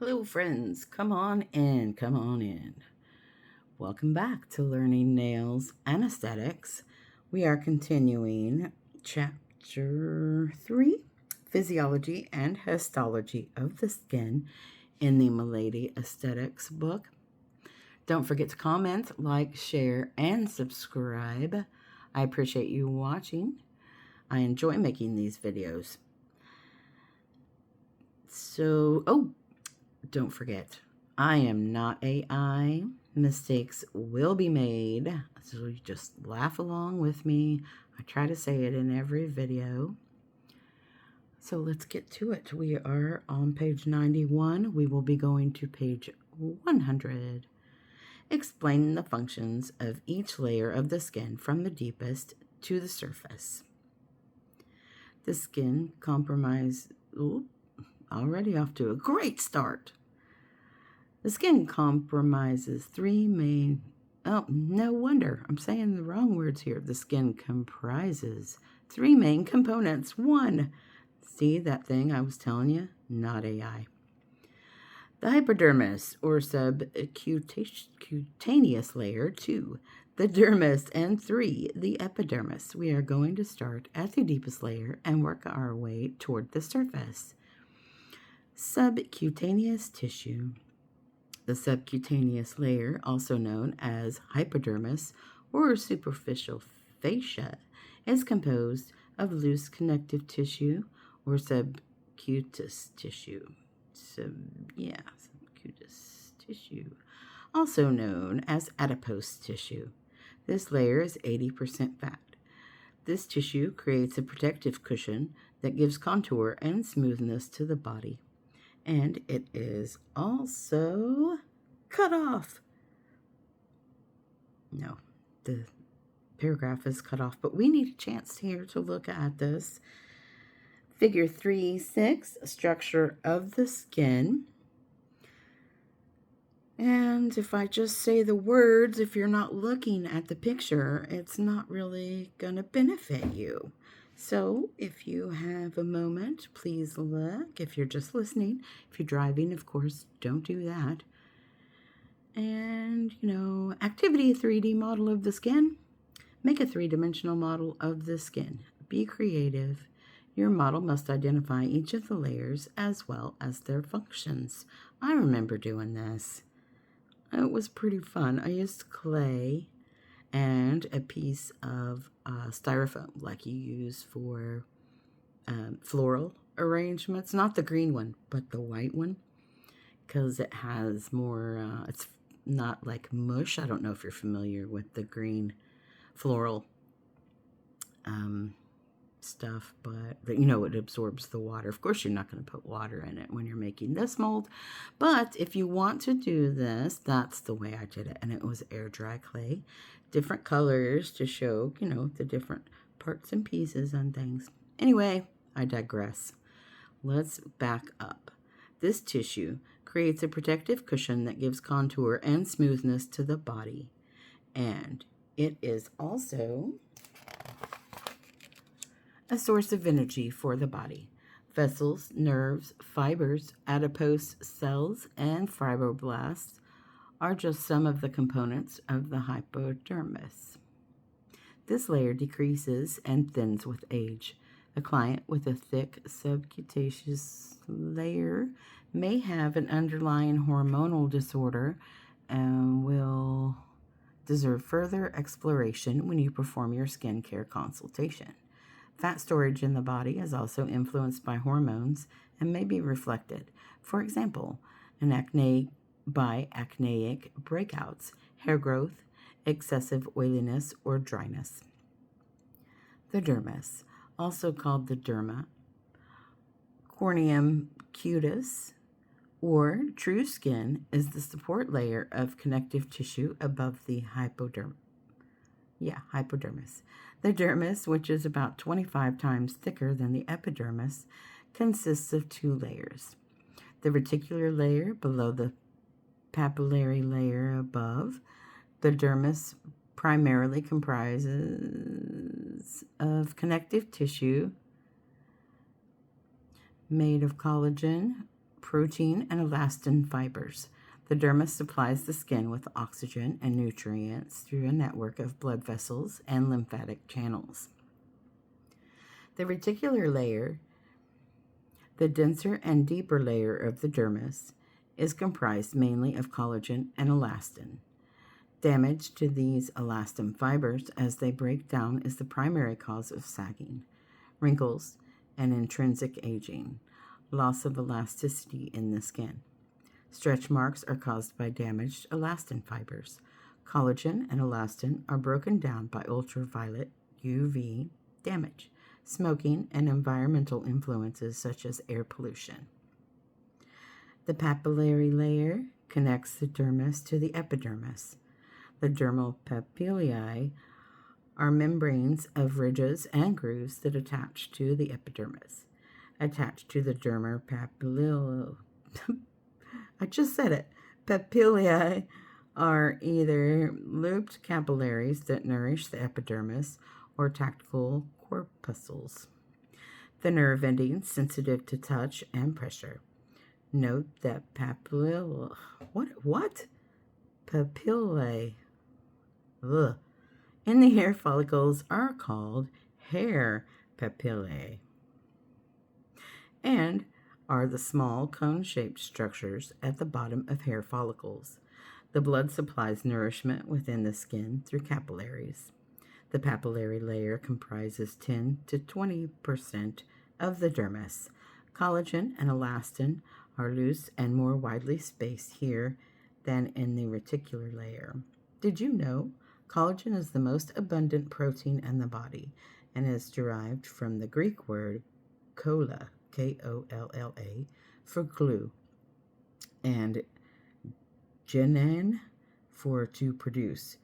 Hello, friends. Come on in. Come on in. Welcome back to Learning Nails and Aesthetics. We are continuing Chapter 3 Physiology and Histology of the Skin in the Milady Aesthetics book. Don't forget to comment, like, share, and subscribe. I appreciate you watching. I enjoy making these videos. Don't forget, I am not AI. Mistakes will be made, so you just laugh along with me. I try to say it in every video. So let's get to it. We are on page 91. We will be going to page 100. Explaining the functions of each layer of the skin from the deepest to the surface. The skin already off to a great start. The skin comprises three main... Oh, no wonder. I'm saying the wrong words here. The skin comprises three main components. 1. See that thing I was telling you? Not AI. The hypodermis, or subcutaneous layer. 2. The dermis. And 3. The epidermis. We are going to start at the deepest layer and work our way toward the surface. Subcutaneous tissue. The subcutaneous layer, also known as hypodermis or superficial fascia, is composed of loose connective tissue or subcutaneous tissue. Subcutaneous tissue, also known as adipose tissue. This layer is 80% fat. This tissue creates a protective cushion that gives contour and smoothness to the body. And it is also cut off. No, the paragraph is cut off, but we need a chance here to look at this. Figure 3.6, structure of the skin. And if I just say the words, if you're not looking at the picture, it's not really going to benefit you. So if you have a moment, please look. If you're just listening, if you're driving, of course, don't do that. And, activity 3D model of the skin. Make a 3-dimensional model of the skin. Be creative. Your model must identify each of the layers as well as their functions. I remember doing this. It was pretty fun. I used clay and a piece of styrofoam like you use for floral arrangements. Not the green one, but the white one, because it has more, it's not like mush. I don't know if you're familiar with the green floral stuff, but it absorbs the water. Of course, you're not going to put water in it when you're making this mold, but if you want to do this, that's the way I did it. And it was air dry clay, different colors to show, the different parts and pieces and things. Anyway, I digress. Let's back up. This tissue creates a protective cushion that gives contour and smoothness to the body. And it is also a source of energy for the body. Vessels, nerves, fibers, adipose cells, and fibroblasts are just some of the components of the hypodermis. This layer decreases and thins with age. A client with a thick subcutaneous layer may have an underlying hormonal disorder and will deserve further exploration when you perform your skincare consultation. Fat storage in the body is also influenced by hormones and may be reflected. For example, acneic breakouts, hair growth, excessive oiliness, or dryness. The dermis, also called the derma, corneum cutis, or true skin, is the support layer of connective tissue above the hypodermis. The dermis, which is about 25 times thicker than the epidermis, consists of 2 layers. The reticular layer below the papillary layer above. The dermis primarily comprises of connective tissue made of collagen, Protein and elastin fibers. The dermis supplies the skin with oxygen and nutrients through a network of blood vessels and lymphatic channels. The reticular layer, the denser and deeper layer of the dermis, is comprised mainly of collagen and elastin. Damage to these elastin fibers as they break down is the primary cause of sagging, wrinkles, and intrinsic aging, loss of elasticity in the skin. Stretch marks are caused by damaged elastin fibers. Collagen and elastin are broken down by ultraviolet UV damage, smoking, and environmental influences such as air pollution. The papillary layer connects the dermis to the epidermis. The dermal papillae are membranes of ridges and grooves that attach to the epidermis. Attached to the dermal papillae, I just said it. Papillae are either looped capillaries that nourish the epidermis or tactile corpuscles. The nerve endings sensitive to touch and pressure. Note that papillae, what? Papillae, in the hair follicles are called hair papillae, and are the small cone-shaped structures at the bottom of hair follicles. The blood supplies nourishment within the skin through capillaries. The papillary layer comprises 10 to 20% of the dermis. Collagen and elastin are loose and more widely spaced here than in the reticular layer. Did you know collagen is the most abundant protein in the body and is derived from the Greek word kolla, Kolla, for glue, and genan for to produce,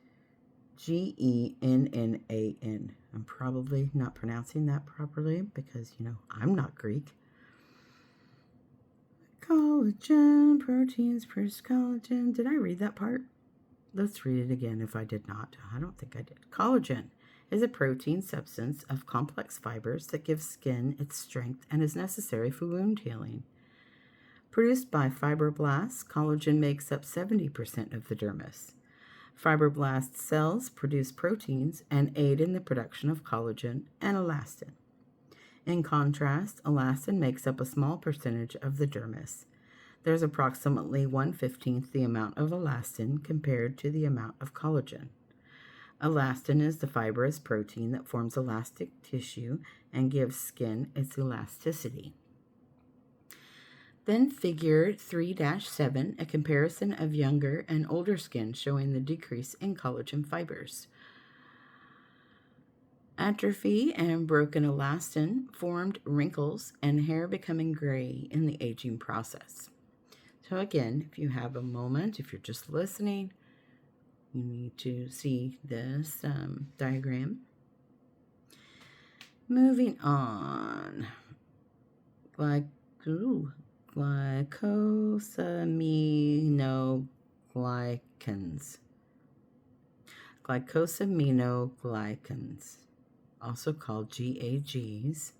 Gennan. I'm probably not pronouncing that properly because, I'm not Greek. Collagen, proteins produce collagen. Did I read that part? Let's read it again if I did not. I don't think I did. Collagen is a protein substance of complex fibers that gives skin its strength and is necessary for wound healing. Produced by fibroblasts, collagen makes up 70% of the dermis. Fibroblast cells produce proteins and aid in the production of collagen and elastin. In contrast, elastin makes up a small percentage of the dermis. There's approximately 1/15 the amount of elastin compared to the amount of collagen. Elastin is the fibrous protein that forms elastic tissue and gives skin its elasticity. Then figure 3-7, a comparison of younger and older skin showing the decrease in collagen fibers. Atrophy and broken elastin formed wrinkles and hair becoming gray in the aging process. So again, if you have a moment, if you're just listening, you need to see this diagram. Moving on. Glycosaminoglycans. Glycosaminoglycans, also called GAGs.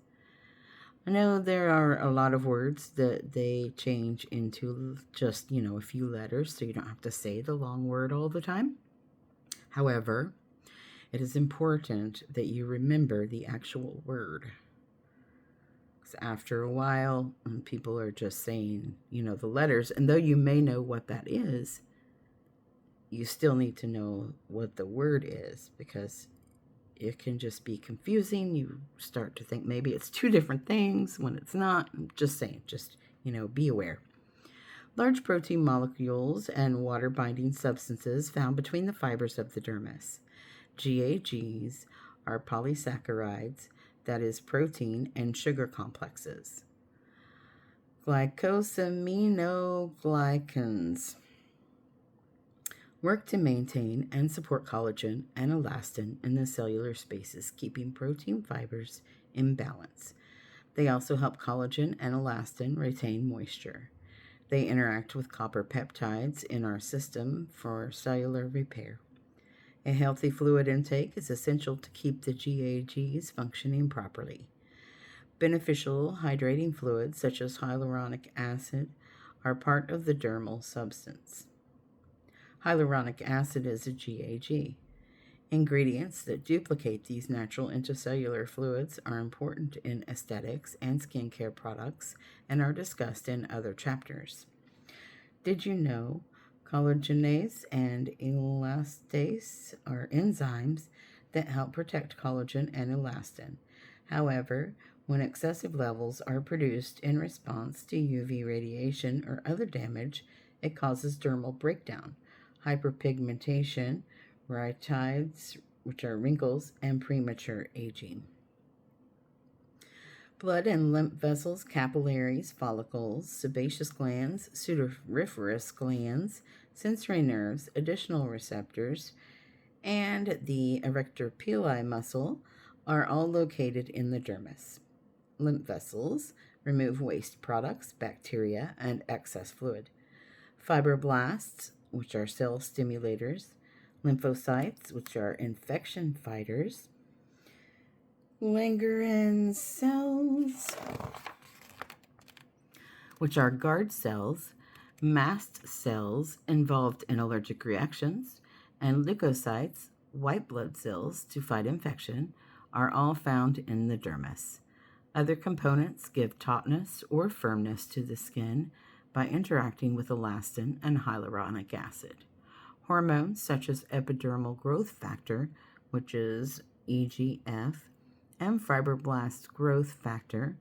I know there are a lot of words that they change into just, a few letters, so you don't have to say the long word all the time. However, it is important that you remember the actual word. Because after a while, people are just saying, the letters, and though you may know what that is, you still need to know what the word is, because it can just be confusing. You start to think maybe it's two different things when it's not. I'm just saying, be aware. Large protein molecules and water-binding substances found between the fibers of the dermis. GAGs are polysaccharides, that is, protein and sugar complexes. Glycosaminoglycans work to maintain and support collagen and elastin in the cellular spaces, keeping protein fibers in balance. They also help collagen and elastin retain moisture. They interact with copper peptides in our system for cellular repair. A healthy fluid intake is essential to keep the GAGs functioning properly. Beneficial hydrating fluids such as hyaluronic acid, are part of the dermal substance. Hyaluronic acid is a GAG. Ingredients that duplicate these natural intercellular fluids are important in aesthetics and skincare products and are discussed in other chapters. Did you know collagenase and elastase are enzymes that help protect collagen and elastin? However, when excessive levels are produced in response to UV radiation or other damage, it causes dermal breakdown, hyperpigmentation, rhytides, which are wrinkles, and premature aging. Blood and lymph vessels, capillaries, follicles, sebaceous glands, sudoriferous glands, sensory nerves, additional receptors, and the erector pili muscle are all located in the dermis. Lymph vessels remove waste products, bacteria, and excess fluid. Fibroblasts, which are cell stimulators, lymphocytes, which are infection fighters, Langerhans cells, which are guard cells, mast cells involved in allergic reactions, and leukocytes, white blood cells to fight infection, are all found in the dermis. Other components give tautness or firmness to the skin by interacting with elastin and hyaluronic acid. Hormones such as epidermal growth factor, which is EGF, and fibroblast growth factor,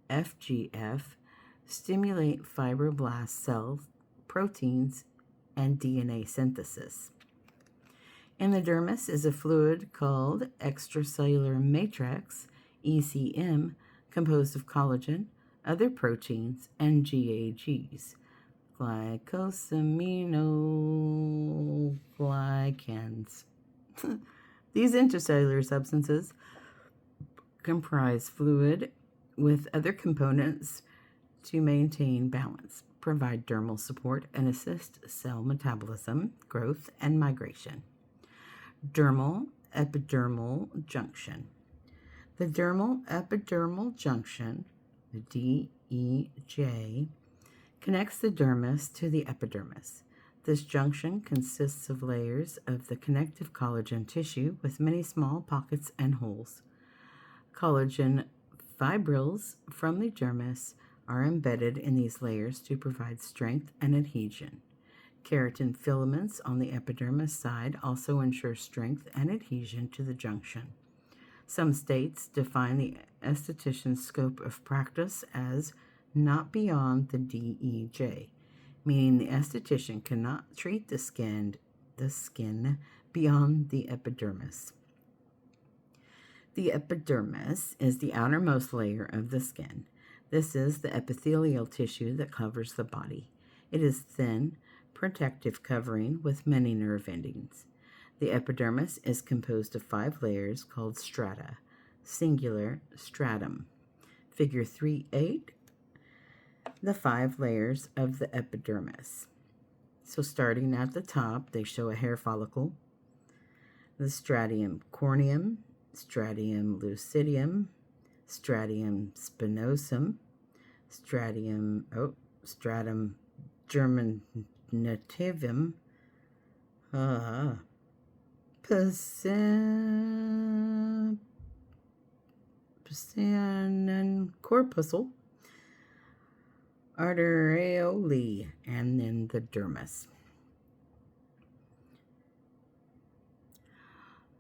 FGF, stimulate fibroblast cells, proteins, and DNA synthesis. In the dermis is a fluid called extracellular matrix, ECM, composed of collagen, other proteins, and GAGs, glycosaminoglycans. These intercellular substances comprise fluid with other components to maintain balance, provide dermal support, and assist cell metabolism, growth, and migration. Dermal-epidermal junction. The dermal-epidermal junction, the DEJ, connects the dermis to the epidermis. This junction consists of layers of the connective collagen tissue with many small pockets and holes. Collagen fibrils from the dermis are embedded in these layers to provide strength and adhesion. Keratin filaments on the epidermis side also ensure strength and adhesion to the junction. Some states define the esthetician's scope of practice as not beyond the DEJ, meaning the esthetician cannot treat the skin beyond the epidermis. The epidermis is the outermost layer of the skin. This is the epithelial tissue that covers the body. It is thin, protective covering with many nerve endings. The epidermis is composed of 5 layers called strata, singular stratum. Figure 3.8, the 5 layers of the epidermis. So starting at the top, they show a hair follicle, the stratum corneum, stratum lucidum, stratum spinosum, stratum germinativum, corpuscle, arteriole, and then the dermis.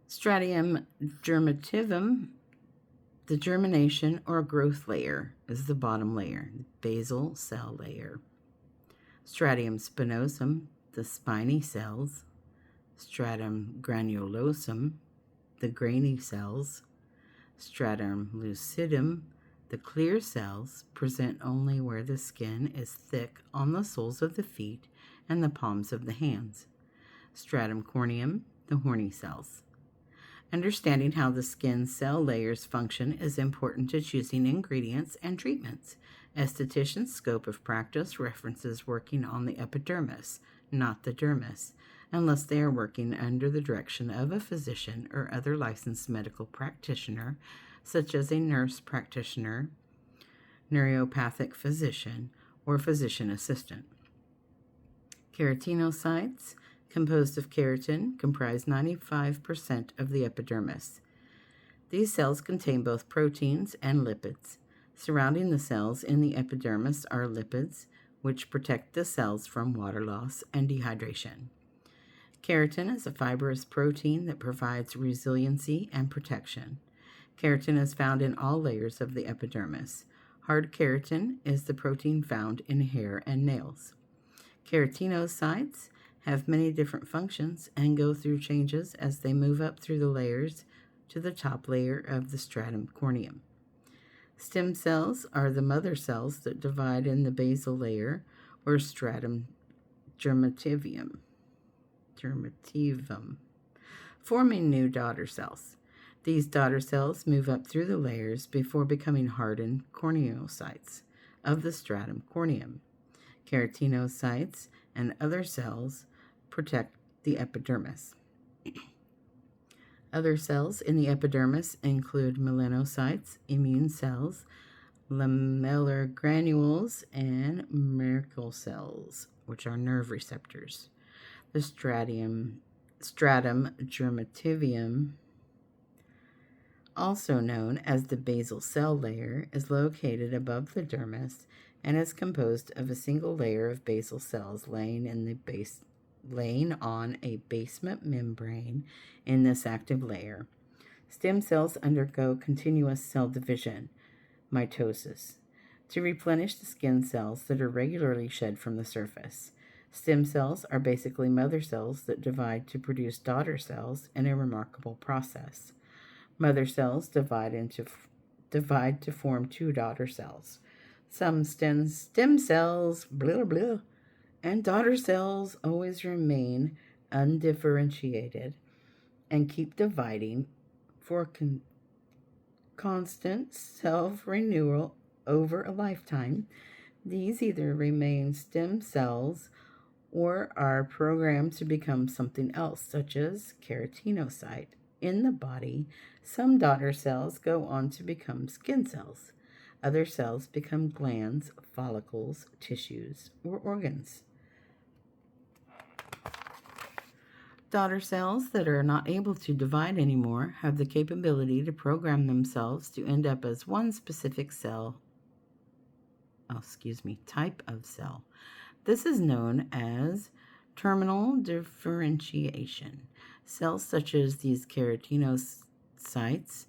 Stratum germinativum, the germination or growth layer, is the bottom layer, basal cell layer. Stratum spinosum, the spiny cells. Stratum granulosum, the grainy cells. Stratum lucidum, the clear cells, present only where the skin is thick on the soles of the feet and the palms of the hands. Stratum corneum, the horny cells. Understanding how the skin cell layers function is important to choosing ingredients and treatments. Esthetician's scope of practice references working on the epidermis, not the dermis, unless they are working under the direction of a physician or other licensed medical practitioner, such as a nurse practitioner, neuropathic physician, or physician assistant. Keratinocytes, composed of keratin, comprise 95% of the epidermis. These cells contain both proteins and lipids. Surrounding the cells in the epidermis are lipids, which protect the cells from water loss and dehydration. Keratin is a fibrous protein that provides resiliency and protection. Keratin is found in all layers of the epidermis. Hard keratin is the protein found in hair and nails. Keratinocytes have many different functions and go through changes as they move up through the layers to the top layer of the stratum corneum. Stem cells are the mother cells that divide in the basal layer or stratum germinativum, forming new daughter cells. These daughter cells move up through the layers before becoming hardened corneocytes of the stratum corneum. Keratinocytes and other cells protect the epidermis. Other cells in the epidermis include melanocytes, immune cells, lamellar granules, and Merkel cells, which are nerve receptors. The stratum germinativum, also known as the basal cell layer, is located above the dermis and is composed of a single layer of basal cells laying on a basement membrane in this active layer. Stem cells undergo continuous cell division, mitosis, to replenish the skin cells that are regularly shed from the surface. Stem cells are basically mother cells that divide to produce daughter cells in a remarkable process. Mother cells divide to form two daughter cells. Some stem cells, and daughter cells always remain undifferentiated and keep dividing for constant self-renewal over a lifetime. These either remain stem cells or are programmed to become something else, such as keratinocyte. In the body, some daughter cells go on to become skin cells. Other cells become glands, follicles, tissues, or organs. Daughter cells that are not able to divide anymore have the capability to program themselves to end up as one specific type of cell. This is known as terminal differentiation. Cells such as these keratinocytes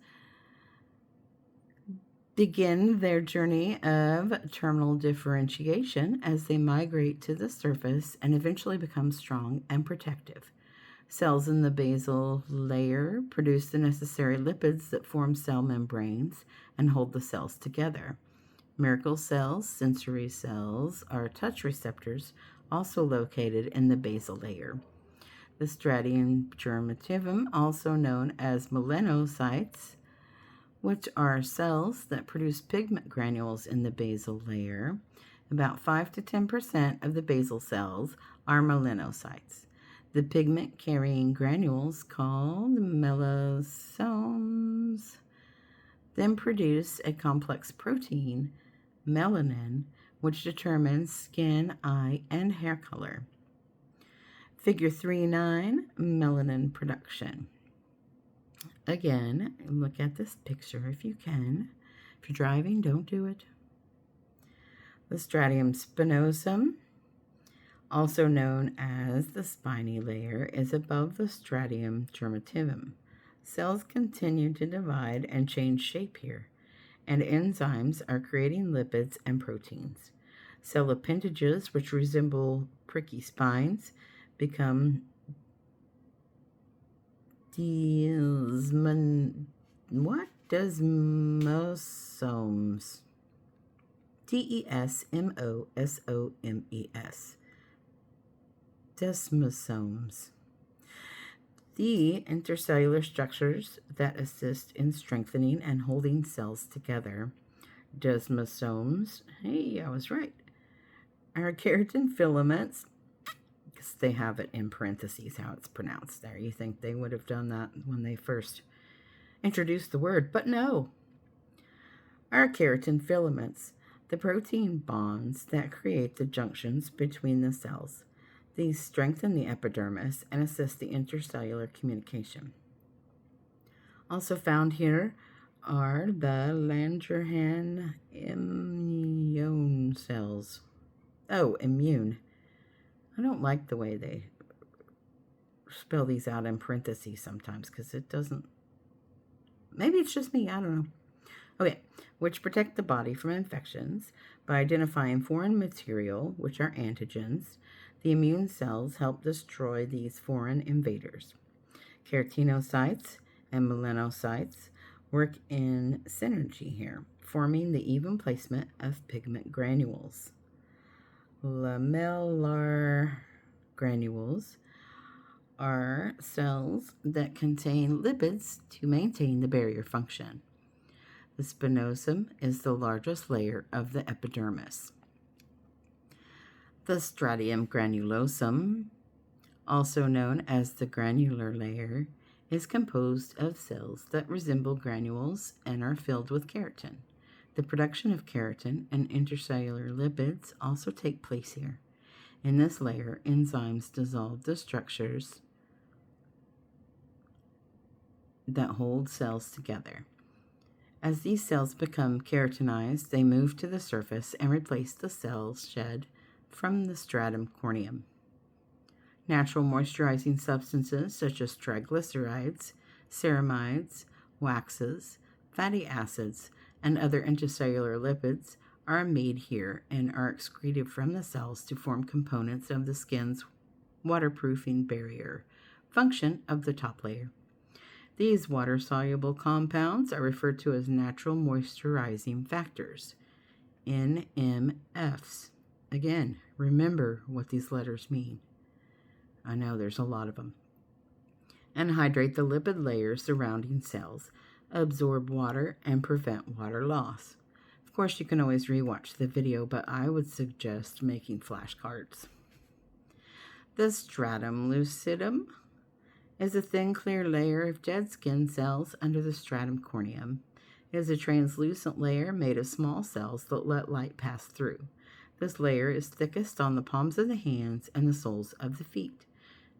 begin their journey of terminal differentiation as they migrate to the surface and eventually become strong and protective. Cells in the basal layer produce the necessary lipids that form cell membranes and hold the cells together. Merkel cells, sensory cells, are touch receptors also located in the basal layer. The stratum germinativum, also known as melanocytes, which are cells that produce pigment granules in the basal layer. About 5 to 10% of the basal cells are melanocytes. The pigment-carrying granules, called melosomes, then produce a complex protein, melanin, which determines skin, eye, and hair color. Figure 3.9, melanin production. Again, look at this picture if you can. If you're driving, don't do it. The stratum spinosum, also known as the spiny layer, is above the stratum germinativum. Cells continue to divide and change shape here, and enzymes are creating lipids and proteins. Cell appendages, which resemble pricky spines, become desmosomes. Desmosomes. Desmosomes. The intercellular structures that assist in strengthening and holding cells together. Desmosomes, hey, I was right, are keratin filaments, because they have it in parentheses how it's pronounced there. You think they would have done that when they first introduced the word, but no. Are keratin filaments. The protein bonds that create the junctions between the cells. These strengthen the epidermis and assist the intercellular communication. Also found here are the Langerhans immune cells. Oh, immune. I don't like the way they spell these out in parentheses sometimes because it doesn't. Maybe it's just me. I don't know. Okay, which protect the body from infections by identifying foreign material, which are antigens. The immune cells help destroy these foreign invaders. Keratinocytes and melanocytes work in synergy here, forming the even placement of pigment granules. Lamellar granules are cells that contain lipids to maintain the barrier function. The spinosum is the largest layer of the epidermis. The stratum granulosum, also known as the granular layer, is composed of cells that resemble granules and are filled with keratin. The production of keratin and intercellular lipids also take place here. In this layer, enzymes dissolve the structures that hold cells together. As these cells become keratinized, they move to the surface and replace the cells shed from the stratum corneum. Natural moisturizing substances such as triglycerides, ceramides, waxes, fatty acids, and other intercellular lipids are made here and are excreted from the cells to form components of the skin's waterproofing barrier function of the top layer. These water-soluble compounds are referred to as natural moisturizing factors, NMFs. Again, remember what these letters mean. I know there's a lot of them. And hydrate the lipid layers surrounding cells, absorb water, and prevent water loss. Of course, you can always rewatch the video, but I would suggest making flashcards. The stratum lucidum is a thin, clear layer of dead skin cells under the stratum corneum. It is a translucent layer made of small cells that let light pass through. This layer is thickest on the palms of the hands and the soles of the feet.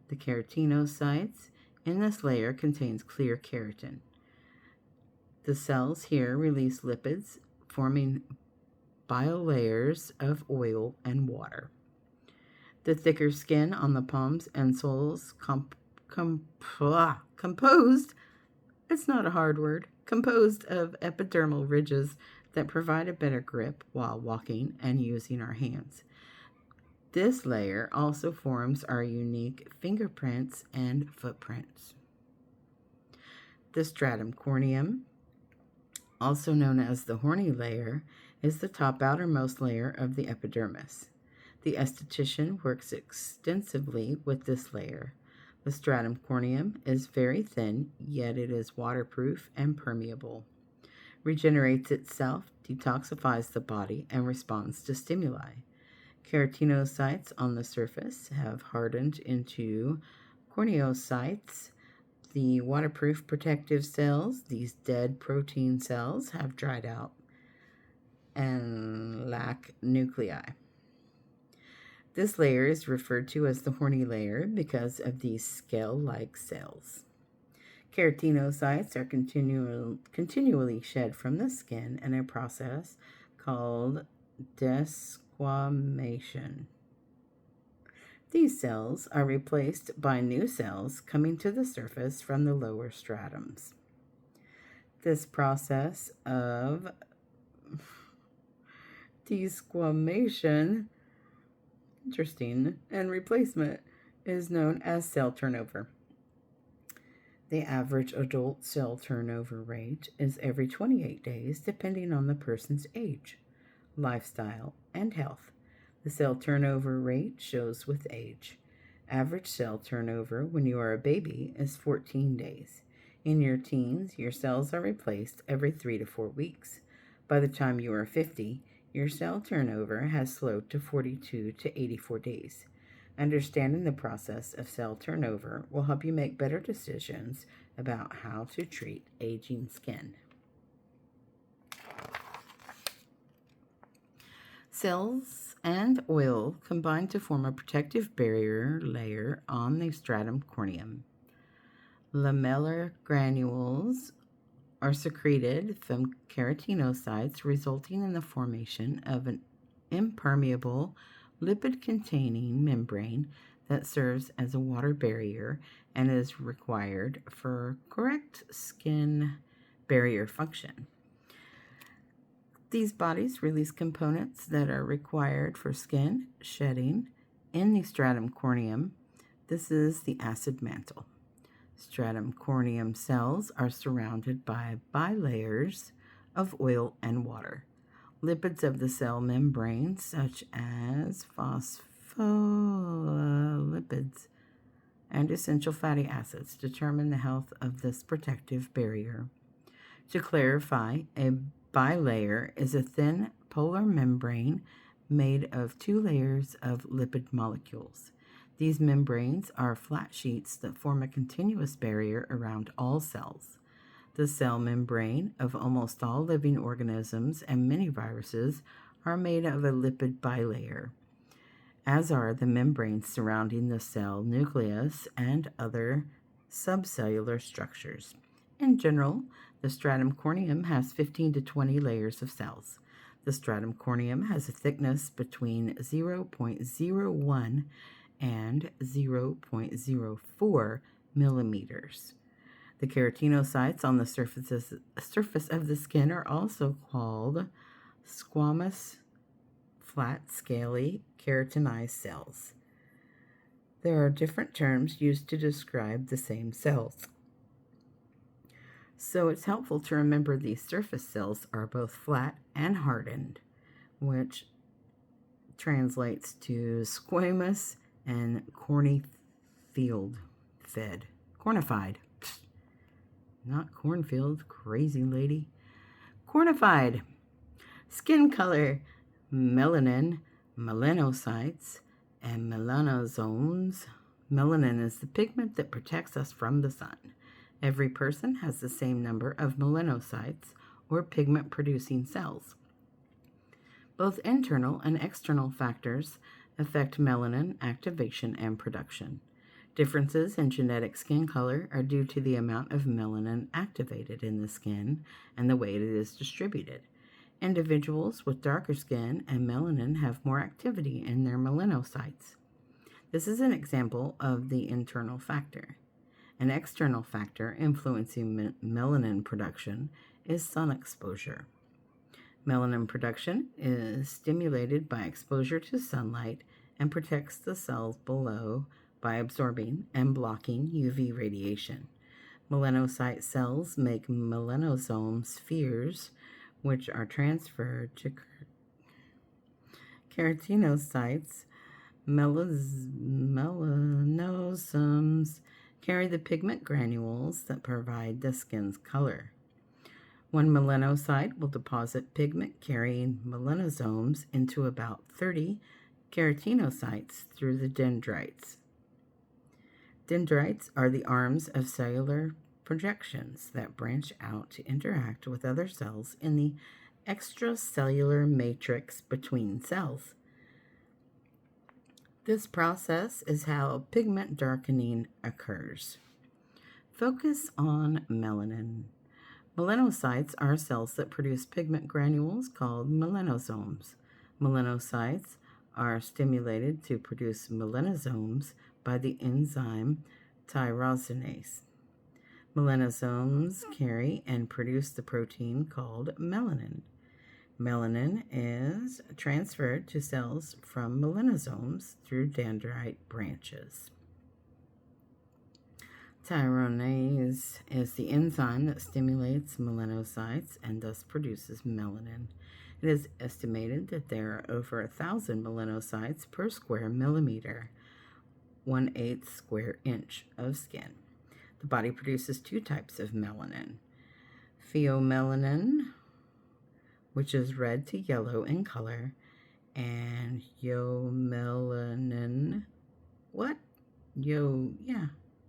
The keratinocytes in this layer contains clear keratin. The cells here release lipids, forming bilayers of oil and water. The thicker skin on the palms and soles composed, it's not a hard word, composed of epidermal ridges that provide a better grip while walking and using our hands. This layer also forms our unique fingerprints and footprints. The stratum corneum, also known as the horny layer, is the top outermost layer of the epidermis. The esthetician works extensively with this layer. The stratum corneum is very thin, yet it is waterproof and permeable. Regenerates itself, detoxifies the body, and responds to stimuli. Keratinocytes on the surface have hardened into corneocytes. The waterproof protective cells, these dead protein cells, have dried out and lack nuclei. This layer is referred to as the horny layer because of these scale-like cells. Keratinocytes are continually shed from the skin in a process called desquamation. These cells are replaced by new cells coming to the surface from the lower stratums. This process of desquamation, interesting, and replacement is known as cell turnover. The average adult cell turnover rate is every 28 days, depending on the person's age, lifestyle, and health. The cell turnover rate shows with age. Average cell turnover when you are a baby is 14 days. In your teens, your cells are replaced every 3 to 4 weeks. By the time you are 50, your cell turnover has slowed to 42 to 84 days. Understanding the process of cell turnover will help you make better decisions about how to treat aging skin. Cells and oil combine to form a protective barrier layer on the stratum corneum. Lamellar granules are secreted from keratinocytes, resulting in the formation of an impermeable lipid-containing membrane that serves as a water barrier and is required for correct skin barrier function. These bodies release components that are required for skin shedding in the stratum corneum. This is the acid mantle. Stratum corneum cells are surrounded by bilayers of oil and water. Lipids of the cell membrane, such as phospholipids and essential fatty acids, determine the health of this protective barrier. To clarify, a bilayer is a thin polar membrane made of two layers of lipid molecules. These membranes are flat sheets that form a continuous barrier around all cells. The cell membrane of almost all living organisms and many viruses are made of a lipid bilayer, as are the membranes surrounding the cell nucleus and other subcellular structures. In general, the stratum corneum has 15 to 20 layers of cells. The stratum corneum has a thickness between 0.01 and 0.04 millimeters. The keratinocytes on the surface of the skin are also called squamous, flat, scaly, keratinized cells. There are different terms used to describe the same cells. So it's helpful to remember these surface cells are both flat and hardened, which translates to squamous and cornified. Not cornfield, crazy lady. Cornified. Skin color, melanin, melanocytes, and melanosomes. Melanin is the pigment that protects us from the sun. Every person has the same number of melanocytes, or pigment-producing cells. Both internal and external factors affect melanin activation and production. Differences in genetic skin color are due to the amount of melanin activated in the skin and the way it is distributed. Individuals with darker skin and melanin have more activity in their melanocytes. This is an example of the internal factor. An external factor influencing melanin production is sun exposure. Melanin production is stimulated by exposure to sunlight and protects the cells below by absorbing and blocking UV radiation. Melanocyte cells make melanosome spheres, which are transferred to keratinocytes. Melanosomes carry the pigment granules that provide the skin's color. One melanocyte will deposit pigment-carrying melanosomes into about 30 keratinocytes through the dendrites. Dendrites are the arms of cellular projections that branch out to interact with other cells in the extracellular matrix between cells. This process is how pigment darkening occurs. Focus on melanin. Melanocytes are cells that produce pigment granules called melanosomes. Melanocytes are stimulated to produce melanosomes by the enzyme tyrosinase. Melanosomes carry and produce the protein called melanin. Melanin is transferred to cells from melanosomes through dendrite branches. Tyrosinase is the enzyme that stimulates melanocytes and thus produces melanin. It is estimated that there are over 1,000 melanocytes per square millimeter, 1/8 square inch of skin. The body produces two types of melanin: pheomelanin, which is red to yellow in color, and eumelanin,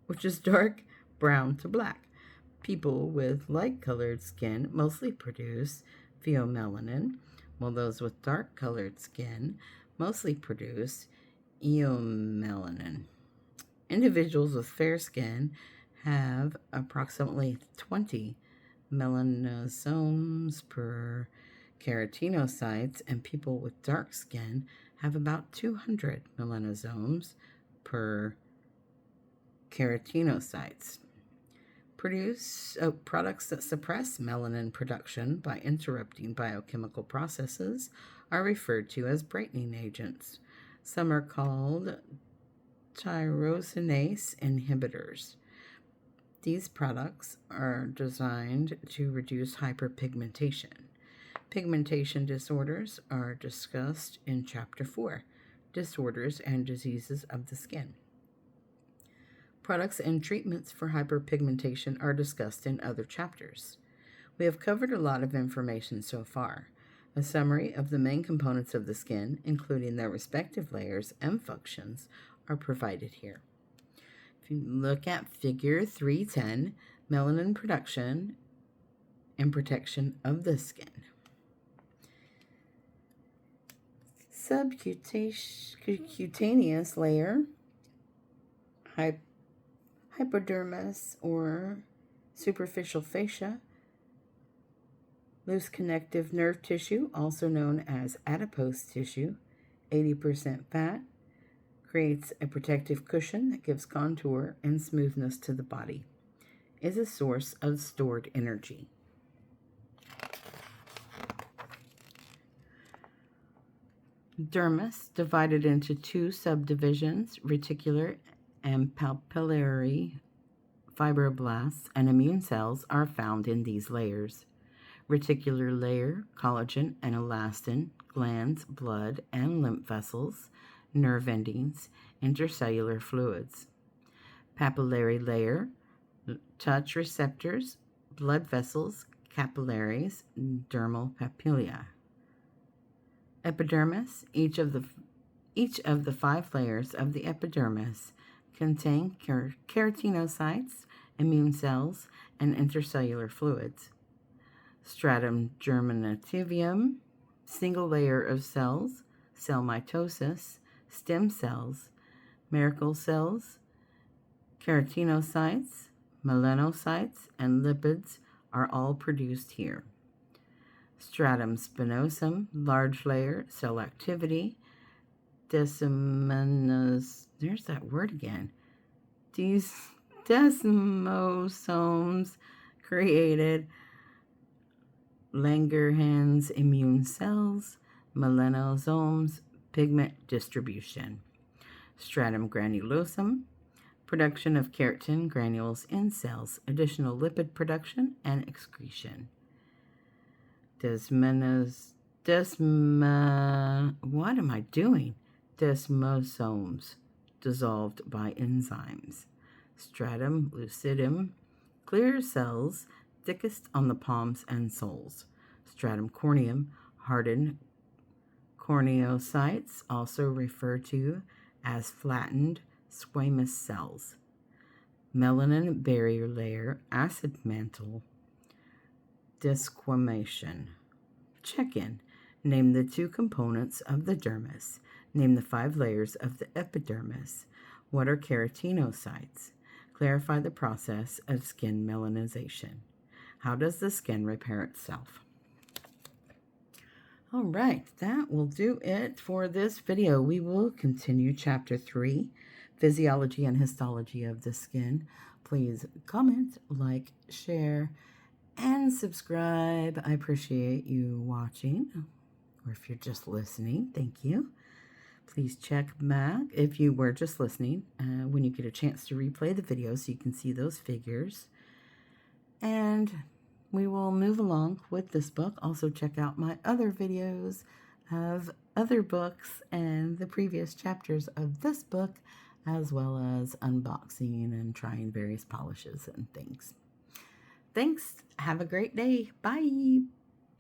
which is dark brown to black. People with light-colored skin mostly produce pheomelanin, while those with dark-colored skin mostly produce eomelanin. Individuals with fair skin have approximately 20 melanosomes per keratinocytes, and people with dark skin have about 200 melanosomes per keratinocytes. Products that suppress melanin production by interrupting biochemical processes are referred to as brightening agents. Some are called tyrosinase inhibitors. These products are designed to reduce hyperpigmentation. Pigmentation disorders are discussed in Chapter 4, Disorders and Diseases of the Skin. Products and treatments for hyperpigmentation are discussed in other chapters. We have covered a lot of information so far. A summary of the main components of the skin, including their respective layers and functions, are provided here. If you look at Figure 310, melanin production and protection of the skin. Subcutaneous layer, Hypodermis or superficial fascia, loose connective nerve tissue, also known as adipose tissue, 80% fat, creates a protective cushion that gives contour and smoothness to the body, is a source of stored energy. Dermis, divided into two subdivisions, reticular and papillary fibroblasts and immune cells, are found in these layers. Reticular layer, collagen and elastin, glands, blood and lymph vessels, nerve endings, intercellular fluids. Papillary layer, touch receptors, blood vessels, capillaries, dermal papilla. Epidermis, each of the 5 layers of the epidermis contain keratinocytes, immune cells, and intercellular fluids. Stratum germinativum, single layer of cells, cell mitosis, stem cells, Merkel cells, keratinocytes, melanocytes, and lipids are all produced here. Stratum spinosum, large layer, cell activity, desmosomes, there's that word again. These desmosomes created Langerhans immune cells, melanosomes, pigment distribution. Stratum granulosum, production of keratin granules in cells, additional lipid production and excretion. Desmosomes, dissolved by enzymes. Stratum lucidum, clear cells, thickest on the palms and soles. Stratum corneum, hardened corneocytes, also referred to as flattened squamous cells. Melanin barrier layer, acid mantle, desquamation. Check-in. Name the 2 components of the dermis. Name the 5 layers of the epidermis. What are keratinocytes? Clarify the process of skin melanization. How does the skin repair itself? All right, that will do it for this video. We will continue Chapter 3, Physiology and Histology of the Skin. Please comment, like, share, and subscribe. I appreciate you watching, or if you're just listening, thank you. Please check back if you were just listening when you get a chance to replay the video so you can see those figures. And we will move along with this book. Also check out my other videos of other books and the previous chapters of this book, as well as unboxing and trying various polishes and things. Thanks. Have a great day. Bye.